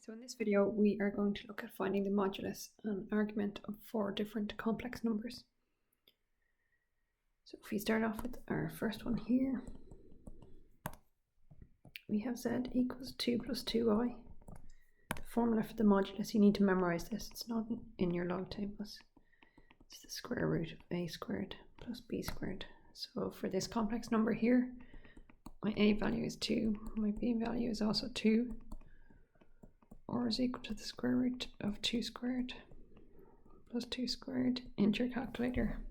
So in this video, we are going to look at finding the modulus and argument of 4 different complex numbers. So if we start off with our first one here, we have z equals 2 plus 2i. The formula for the modulus, you need to memorize this, it's not in your log tables. It's the square root of a squared plus b squared. So for this complex number here, my a value is 2, my b value is also 2, or is equal to the square root of 2 squared plus 2 squared into your calculator.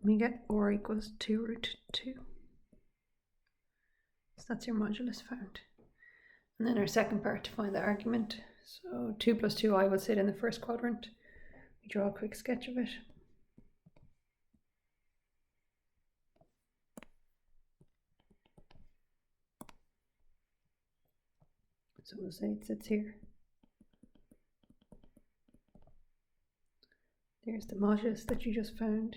We get or equals 2 root 2. So that's your modulus found. And then our second part to find the argument. So 2 plus 2i will sit in the first quadrant. We draw a quick sketch of it. So we'll say it sits here. There's the modulus that you just found,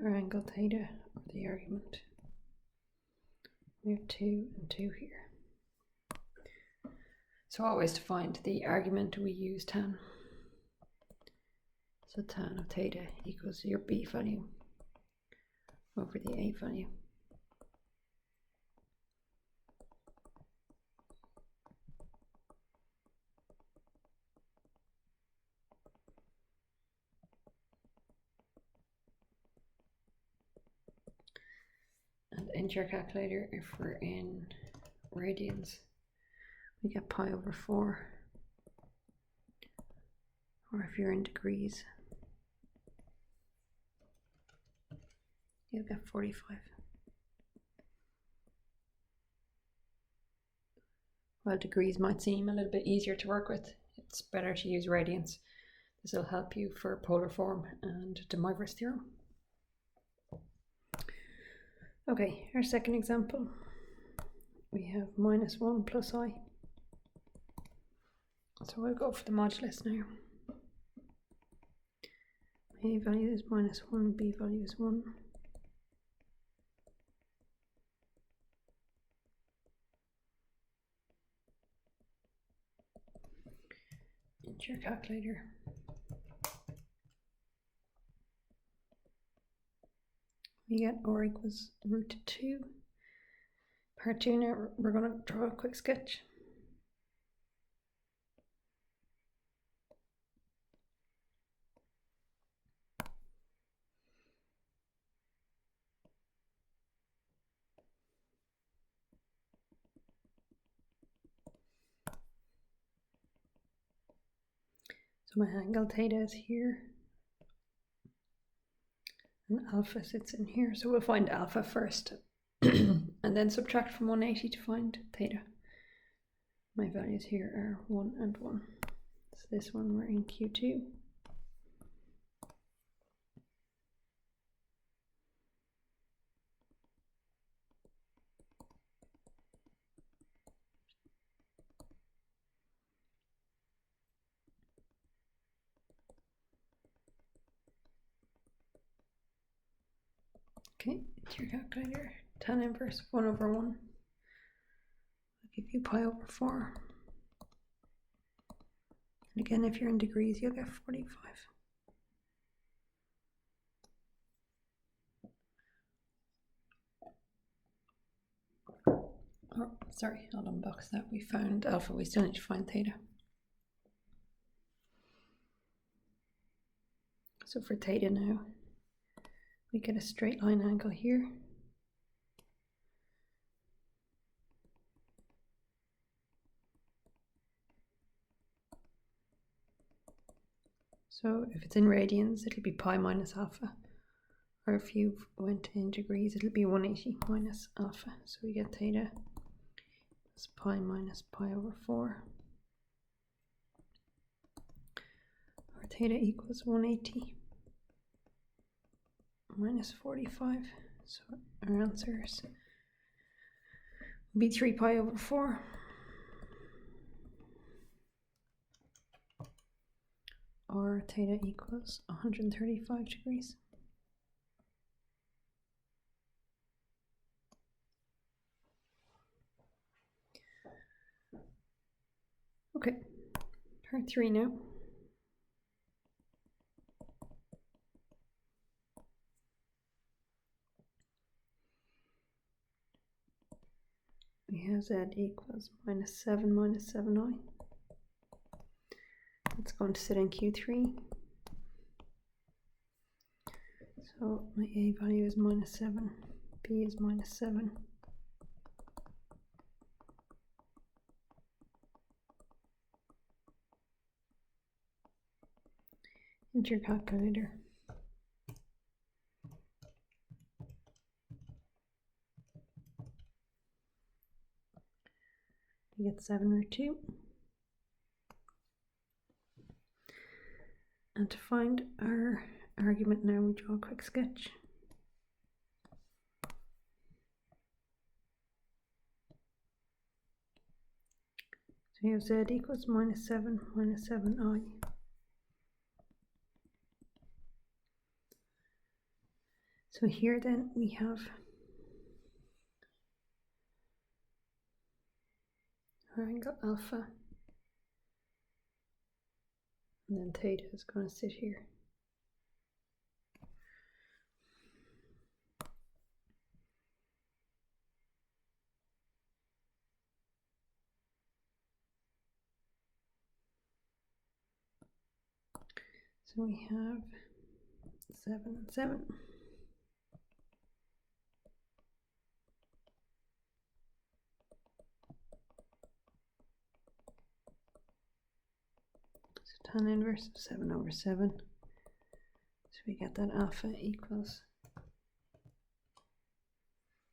our angle theta, or the argument. We have 2 and 2 here. So always to find the argument, we use tan. So tan of theta equals your b value over the a value. And into your calculator, if we're in radians, we get pi over 4. Or if you're in degrees, you'll get 45. While degrees might seem a little bit easier to work with, it's better to use radians. This will help you for polar form and de Moivre's theorem. Okay, our second example, we have minus 1 plus I. So we'll go for the modulus now. A value is minus 1, b value is 1. Into your calculator. We get or equals root 2. Part 2 now, we're going to draw a quick sketch. So my angle theta is here, and alpha sits in here. So we'll find alpha first, and then subtract from 180 to find theta. My values here are 1 and 1. So this one we're in Q2. Okay, into your calculator, tan inverse 1 over 1 will give you pi over 4. And again, if you're in degrees, you'll get 45. Oh, sorry, I'll unbox that. We found alpha, we still need to find theta. So for theta now, we get a straight line angle here. So if it's in radians, it'll be pi minus alpha. Or if you went in degrees, it'll be 180 minus alpha. So we get theta as pi minus pi over 4. Or theta equals 180 minus 45. So our answers will be 3 pi over 4. Or theta equals 135 degrees. Okay, part 3 now. We have z equals -7 minus 7i. It's going to sit in Q3. So my a value is -7, b is -7. Into your calculator. We get 7√2. And to find our argument now, we draw a quick sketch. So we have z equals -7 minus 7i. So here then we have our angle alpha, and then theta is going to sit here. So we have 7 and 7. So tan inverse of 7/7. So we get that alpha equals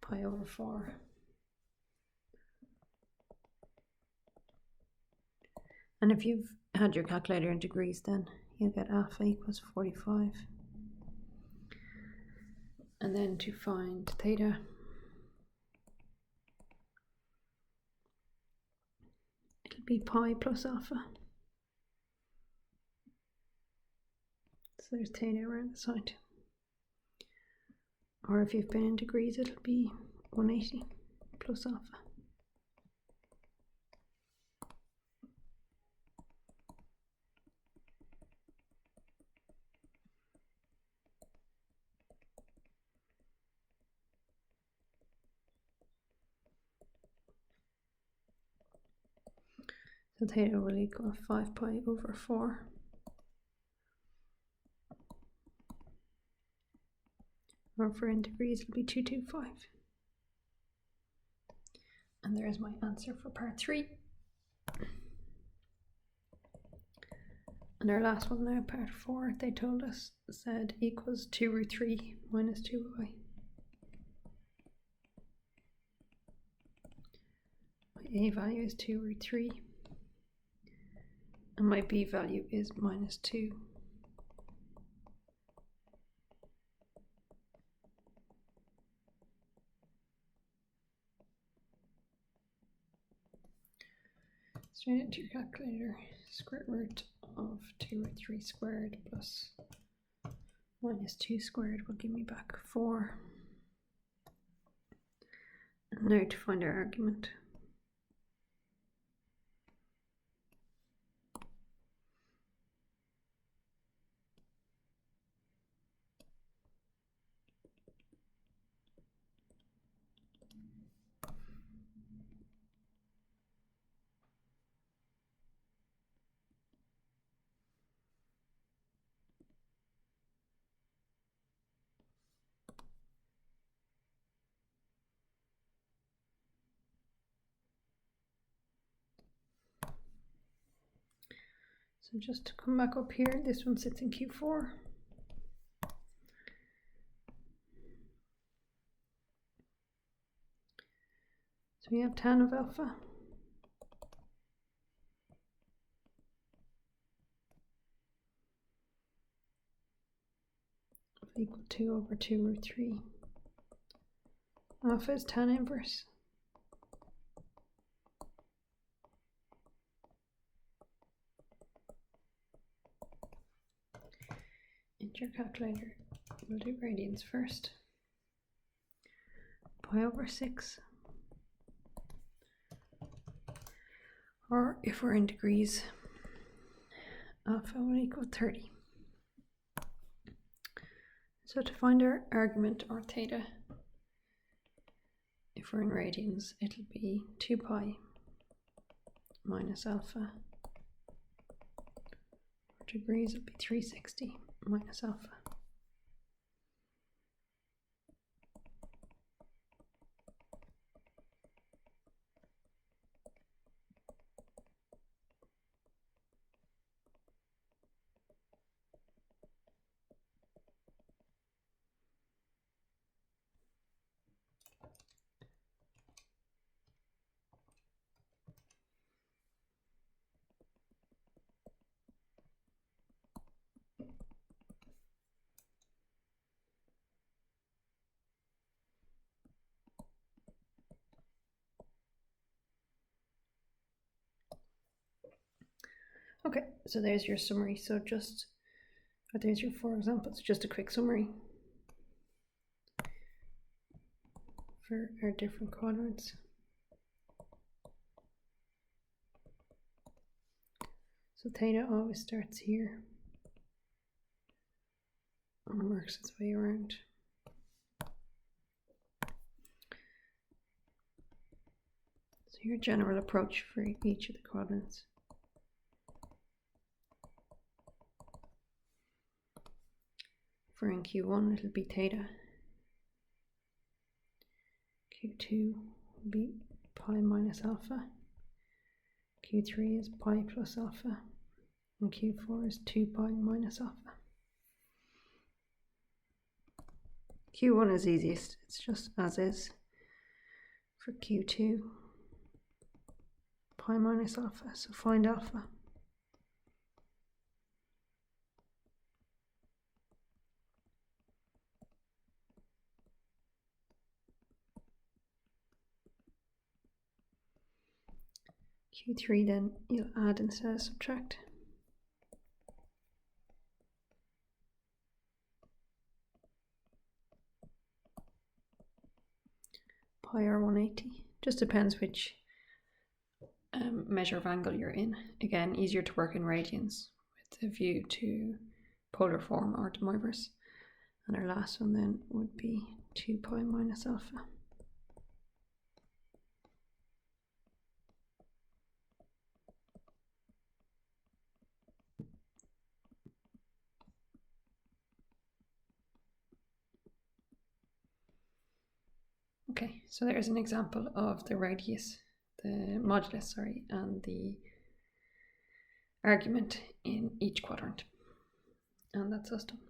pi/4. And if you've had your calculator in degrees, then you'll get alpha equals 45. And then to find theta, it'll be pi plus alpha. So there's theta around the side. Or if you've been in degrees, it'll be 180 plus alpha. So theta will equal 5pi/4. Or for in degrees, it'll be 225. And there's my answer for part 3. And our last one now, part 4, they told us z equals 2√3 minus 2i. My a value is 2√3. And my b value is -2. Straight into your calculator, square root of 2√3 squared plus -2 squared will give me back 4. And now to find our argument. So just to come back up here, this one sits in Q4. So we have tan of alpha equal to over 2√3. Alpha is tan inverse. Into your calculator, we'll do radians first. Pi/6. Or if we're in degrees, alpha will equal 30. So to find our argument, or theta, if we're in radians, it'll be 2 pi minus alpha. For degrees, it'll be 360 minus alpha. Okay, so there's your summary. So there's your 4 examples, just a quick summary for our different quadrants. So theta always starts here and works its way around. So your general approach for each of the quadrants. For in Q1 it'll be theta. Q2 will be pi minus alpha. Q3 is pi plus alpha. And Q4 is 2 pi minus alpha. Q1 is easiest, it's just as is. For Q2, pi minus alpha, so find alpha. Q3 then you'll add instead of subtract. Pi or 180, just depends which measure of angle you're in. Again, easier to work in radians with a view to polar form or Demoivre's. And our last one then would be 2 pi minus alpha. Okay, so there's an example of the radius, the modulus, and the argument in each quadrant. And that's us done.